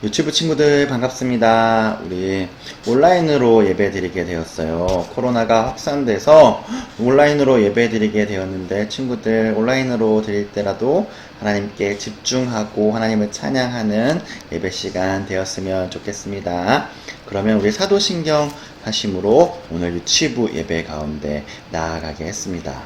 유튜브 친구들 반갑습니다. 우리 온라인으로 예배 드리게 되었어요. 코로나가 확산돼서 온라인으로 예배 드리게 되었는데 친구들 온라인으로 드릴 때라도 하나님께 집중하고 하나님을 찬양하는 예배 시간 되었으면 좋겠습니다. 그러면 우리 사도신경 하심으로 오늘 유튜브 예배 가운데 나아가겠습니다.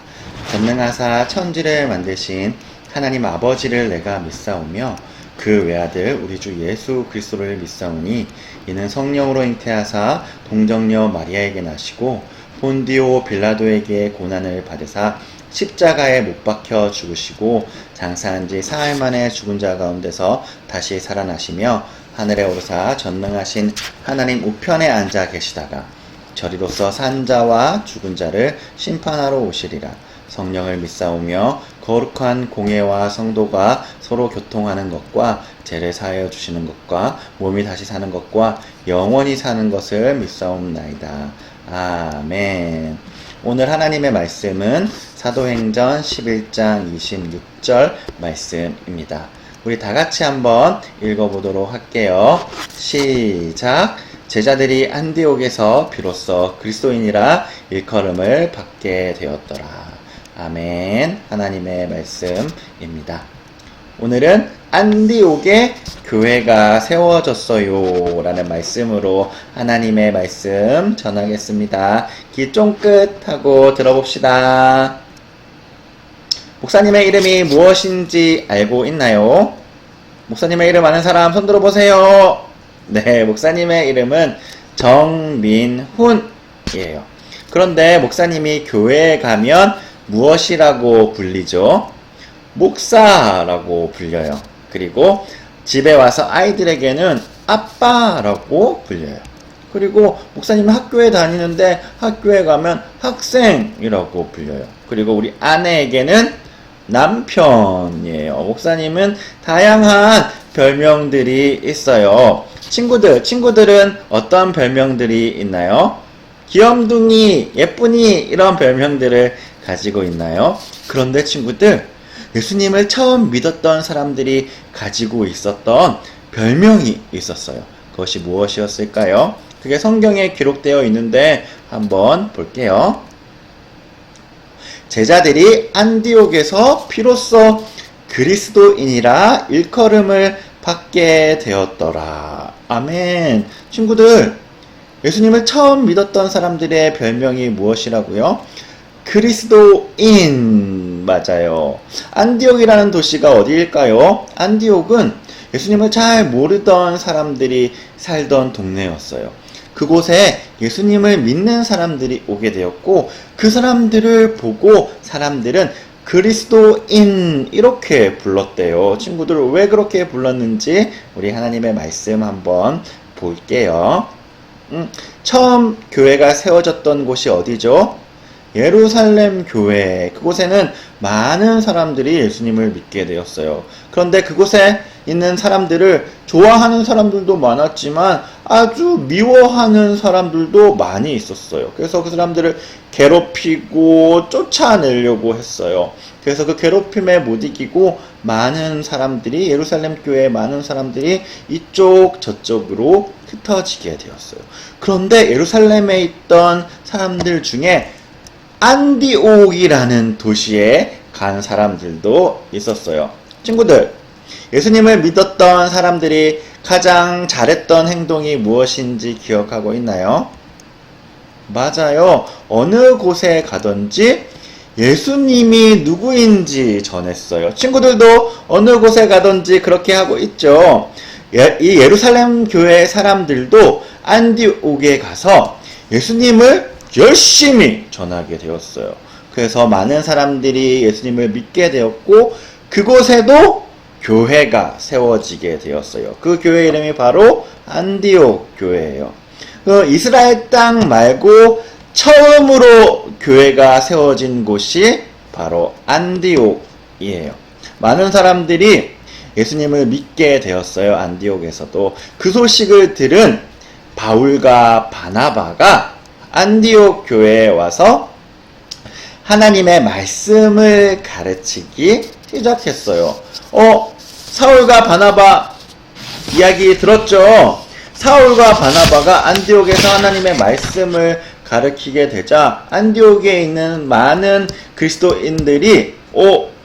전능하사 천지를 만드신 하나님 아버지를 내가 믿사오며 그 외아들 우리 주 예수 그리스도를 믿사오니 이는 성령으로 잉태하사 동정녀 마리아에게 나시고 본디오 빌라도에게 고난을 받으사 십자가에 못 박혀 죽으시고 장사한 지 사흘 만에 죽은 자 가운데서 다시 살아나시며 하늘에 오르사 전능하신 하나님 우편에 앉아 계시다가 저리로서 산 자와 죽은 자를 심판하러 오시리라. 성령을 믿사오며 거룩한 공예와 성도가 서로 교통하는 것과 죄를 사하여 주시는 것과 몸이 다시 사는 것과 영원히 사는 것을 믿사옵나이다. 아멘. 오늘 하나님의 말씀은 사도행전 11장 26절 말씀입니다. 우리 다 같이 한번 읽어보도록 할게요. 시작. 제자들이 안디옥에서 비로소 그리스도인이라 일컬음을 받게 되었더라. 아멘. 하나님의 말씀입니다. 오늘은 안디옥에 교회가 세워졌어요 라는 말씀으로 하나님의 말씀 전하겠습니다. 귀 쫑긋 하고 들어봅시다. 목사님의 이름이 무엇인지 알고 있나요? 목사님의 이름 아는 사람 손 들어보세요. 네, 목사님의 이름은 정민훈이에요. 그런데 목사님이 교회에 가면 무엇이라고 불리죠? 목사라고 불려요. 그리고 집에 와서 아이들에게는 아빠라고 불려요. 그리고 목사님은 학교에 다니는데 학교에 가면 학생이라고 불려요. 그리고 우리 아내에게는 남편이에요. 목사님은 다양한 별명들이 있어요. 친구들은 어떤 별명들이 있나요? 귀염둥이, 예쁜이 이런 별명들을 가지고 있나요? 그런데 친구들, 예수님을 처음 믿었던 사람들이 가지고 있었던 별명이 있었어요. 그것이 무엇이었을까요? 그게 성경에 기록되어 있는데 한번 볼게요. 제자들이 안디옥에서 비로소 그리스도인이라 일컬음을 받게 되었더라. 아멘. 친구들, 예수님을 처음 믿었던 사람들의 별명이 무엇이라고요? 그리스도인. 맞아요. 안디옥이라는 도시가 어디일까요? 안디옥은 예수님을 잘 모르던 사람들이 살던 동네였어요. 그곳에 예수님을 믿는 사람들이 오게 되었고 그 사람들을 보고 사람들은 그리스도인 이렇게 불렀대요. 친구들 왜 그렇게 불렀는지 우리 하나님의 말씀 한번 볼게요. 처음 교회가 세워졌던 곳이 어디죠? 예루살렘 교회. 그곳에는 많은 사람들이 예수님을 믿게 되었어요. 그런데 그곳에 있는 사람들을 좋아하는 사람들도 많았지만 아주 미워하는 사람들도 많이 있었어요. 그래서 그 사람들을 괴롭히고 쫓아내려고 했어요. 그래서 그 괴롭힘에 못 이기고 많은 사람들이 예루살렘 교회의 많은 사람들이 이쪽 저쪽으로 흩어지게 되었어요. 그런데 예루살렘에 있던 사람들 중에 안디옥이라는 도시에 간 사람들도 있었어요. 친구들, 예수님을 믿었던 사람들이 가장 잘했던 행동이 무엇인지 기억하고 있나요? 맞아요. 어느 곳에 가든지 예수님이 누구인지 전했어요. 친구들도 어느 곳에 가든지 그렇게 하고 있죠. 이 예루살렘 교회 사람들도 안디옥에 가서 예수님을 열심히 전하게 되었어요. 그래서 많은 사람들이 예수님을 믿게 되었고 그곳에도 교회가 세워지게 되었어요. 그 교회 이름이 바로 안디옥 교회예요. 이스라엘 땅 말고 처음으로 교회가 세워진 곳이 바로 안디옥이에요. 많은 사람들이 예수님을 믿게 되었어요. 안디옥에서도. 그 소식을 들은 바울과 바나바가 안디옥 교회에 와서 하나님의 말씀을 가르치기 시작했어요. 사울과 바나바 이야기 들었죠? 사울과 바나바가 안디옥에서 하나님의 말씀을 가르치게 되자 안디옥에 있는 많은 그리스도인들이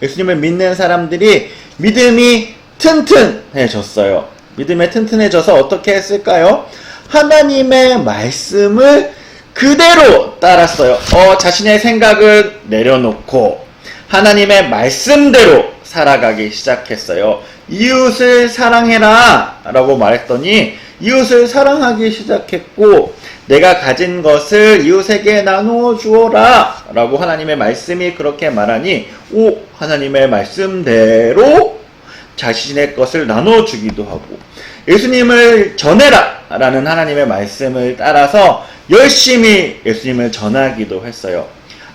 예수님을 믿는 사람들이 믿음이 튼튼해졌어요. 믿음이 튼튼해져서 어떻게 했을까요? 하나님의 말씀을 그대로 따랐어요. 자신의 생각을 내려놓고 하나님의 말씀대로 살아가기 시작했어요. 이웃을 사랑해라 라고 말했더니 이웃을 사랑하기 시작했고, 내가 가진 것을 이웃에게 나누어 주어라 라고 하나님의 말씀이 그렇게 말하니 하나님의 말씀대로 자신의 것을 나눠 주기도 하고, 예수님을 전해라 라는 하나님의 말씀을 따라서 열심히 예수님을 전하기도 했어요.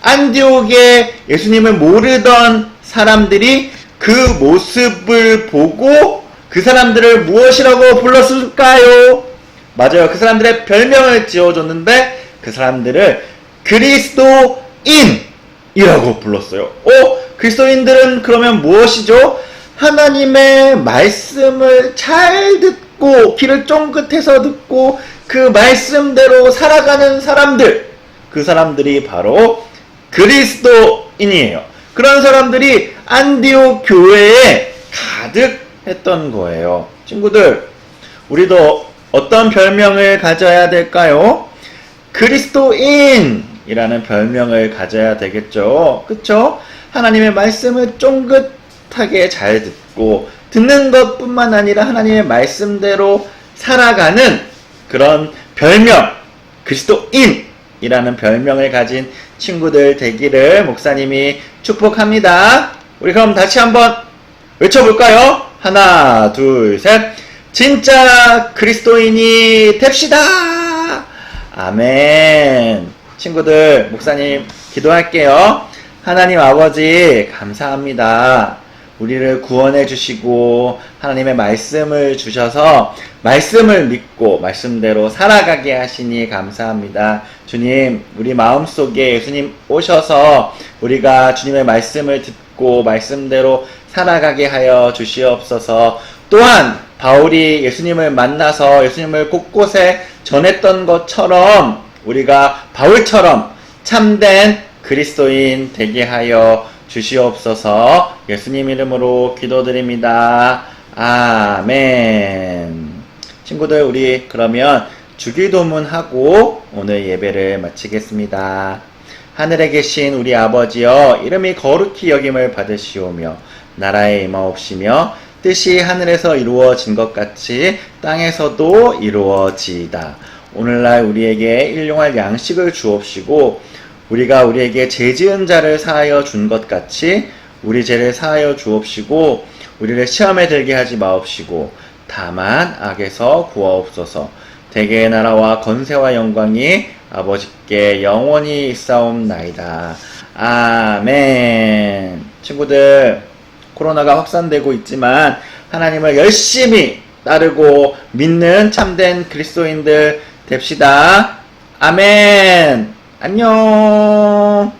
안디옥에 예수님을 모르던 사람들이 그 모습을 보고 그 사람들을 무엇이라고 불렀을까요? 맞아요. 그 사람들의 별명을 지어줬는데 그 사람들을 그리스도인이라고 불렀어요. 그리스도인들은 그러면 무엇이죠? 하나님의 말씀을 잘 듣고 귀를 쫑긋해서 듣고 그 말씀대로 살아가는 사람들, 그 사람들이 바로 그리스도인이에요. 그런 사람들이 안디옥 교회에 가득했던 거예요. 친구들, 우리도 어떤 별명을 가져야 될까요? 그리스도인이라는 별명을 가져야 되겠죠. 그쵸? 하나님의 말씀을 쫑긋하게 잘 듣고 듣는 것뿐만 아니라 하나님의 말씀대로 살아가는 그런 별명, 그리스도인이라는 별명을 가진 친구들 되기를 목사님이 축복합니다. 우리 그럼 다시 한번 외쳐볼까요? 하나, 둘, 셋. 진짜 그리스도인이 됩시다. 아멘. 친구들, 목사님 기도할게요. 하나님 아버지 감사합니다. 우리를 구원해 주시고 하나님의 말씀을 주셔서 말씀을 믿고 말씀대로 살아가게 하시니 감사합니다. 주님, 우리 마음속에 예수님 오셔서 우리가 주님의 말씀을 듣고 말씀대로 살아가게 하여 주시옵소서. 또한 바울이 예수님을 만나서 예수님을 곳곳에 전했던 것처럼 우리가 바울처럼 참된 그리스도인 되게 하여 주시옵소서. 예수님 이름으로 기도드립니다. 아멘. 친구들, 우리 그러면 주기도문하고 오늘 예배를 마치겠습니다. 하늘에 계신 우리 아버지여, 이름이 거룩히 여김을 받으시오며 나라에 임하옵시며 뜻이 하늘에서 이루어진 것 같이 땅에서도 이루어지이다. 오늘날 우리에게 일용할 양식을 주옵시고 우리가 우리에게 죄 지은 자를 사하여 준 것 같이 우리 죄를 사하여 주옵시고 우리를 시험에 들게 하지 마옵시고 다만 악에서 구하옵소서. 대개의 나라와 건세와 영광이 아버지께 영원히 있사옵나이다. 아멘. 친구들, 코로나가 확산되고 있지만 하나님을 열심히 따르고 믿는 참된 그리스도인들 됩시다. 아멘. 안녕.